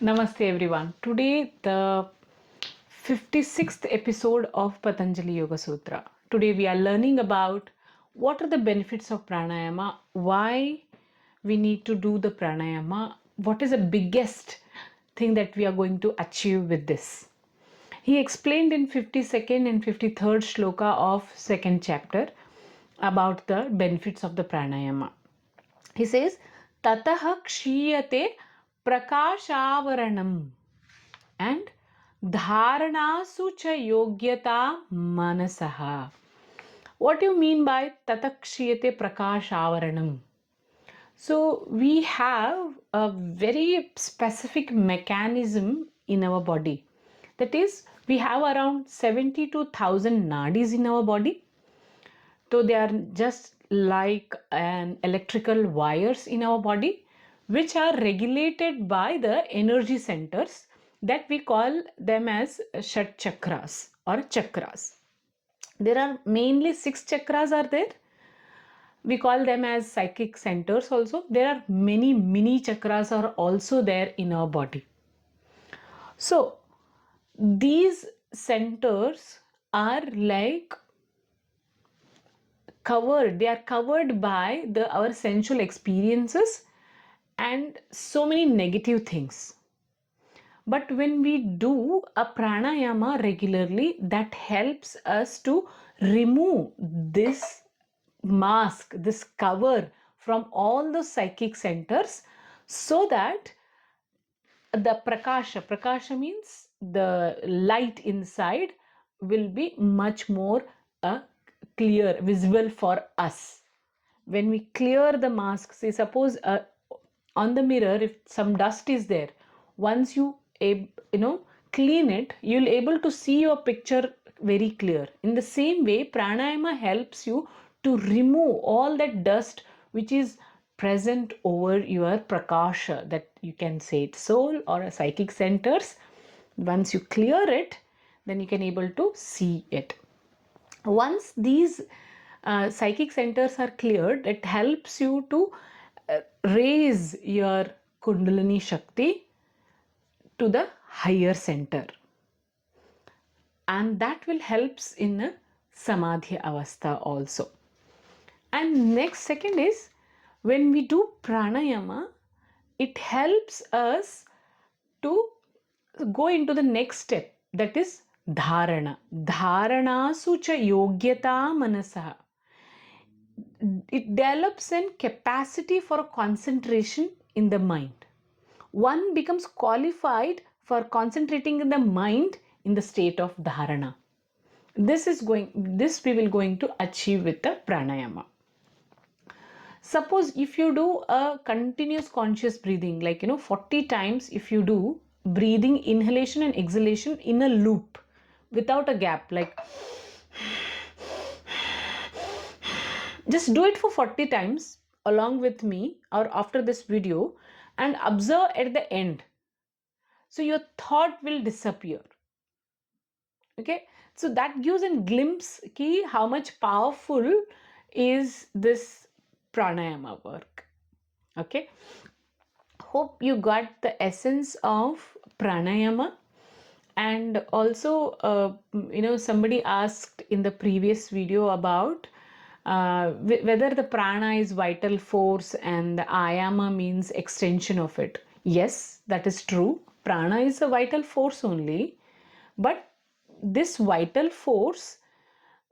Namaste everyone. Today the 56th episode of Patanjali Yoga Sutra. Today we are learning about what are the benefits of pranayama, why we need to do the pranayama, what is the biggest thing that we are going to achieve with this. He explained in 52nd and 53rd shloka of second chapter about the benefits of the pranayama. He says, Tataha kshiyate prakashavaranam and dharanasu cha yogyata manasaha. What do you mean by tatakshiyate prakashavaranam? So we have a very specific mechanism in our body. That is, we have around 72,000 nadis in our body. So they are just like an electrical wires in our body, which are regulated by the energy centers that we call them as shat chakras or chakras. There are mainly 6 chakras are there. We call them as psychic centers also. There are many mini chakras are also there in our body. So these centers are like covered, they are covered by our sensual experiences and so many negative things. But when we do a pranayama regularly, that helps us to remove this mask, this cover from all the psychic centers, so that the prakasha means the light inside will be much more clear, visible for us. When we clear the mask, say suppose on the mirror if some dust is there, once you clean it, you'll able to see your picture very clear. In the same way, pranayama helps you to remove all that dust which is present over your prakasha, that you can say it soul or a psychic centers. Once you clear it, then you can able to see it. Once these psychic centers are cleared, it helps you to raise your kundalini shakti to the higher center, and that will helps in a samadhi avastha also. And next second is, when we do pranayama, it helps us to go into the next step, that is dharana. Dharanasu cha yogyata manasaha. It develops a capacity for concentration in the mind. One becomes qualified for concentrating in the mind in the state of dharana. This we will going to achieve with the pranayama. Suppose if you do a continuous conscious breathing, like 40 times, if you do breathing inhalation and exhalation in a loop without a gap, like just do it for 40 times along with me or after this video, and observe at the end. So your thought will disappear. Okay, so that gives a glimpse key how much powerful is this pranayama work. Okay, hope you got the essence of pranayama. And also somebody asked in the previous video about whether the prana is vital force and the ayama means extension of it. Yes, that is true. Prana is a vital force only, but this vital force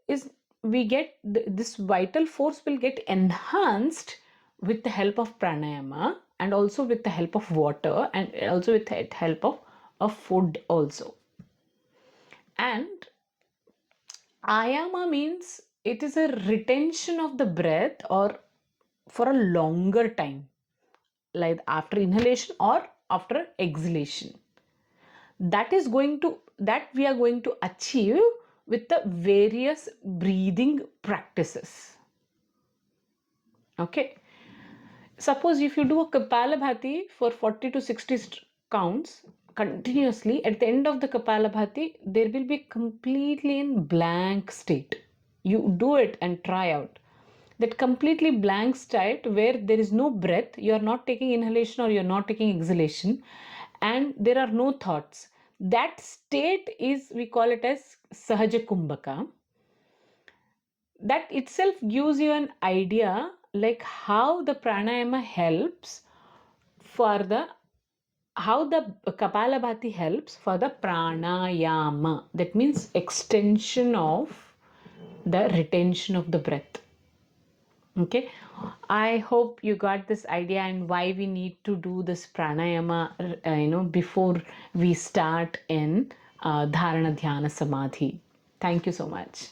is this vital force will get enhanced with the help of pranayama, and also with the help of water, and also with the help of food also. And ayama means it is a retention of the breath or for a longer time, like after inhalation or after exhalation. That we are going to achieve with the various breathing practices. Okay, suppose if you do a kapalabhati for 40 to 60 counts continuously, at the end of the kapalabhati there will be completely in blank state. You do it and try out that completely blank state where there is no breath, you are not taking inhalation or you are not taking exhalation, and there are no thoughts. That state is, we call it as Sahaja Kumbhaka. That itself gives you an idea like how the pranayama helps for the, how the Kapalabhati helps for the pranayama. That means extension of the retention of the breath. Okay, I hope you got this idea and why we need to do this pranayama, before we start in dharana dhyana samadhi. Thank you so much.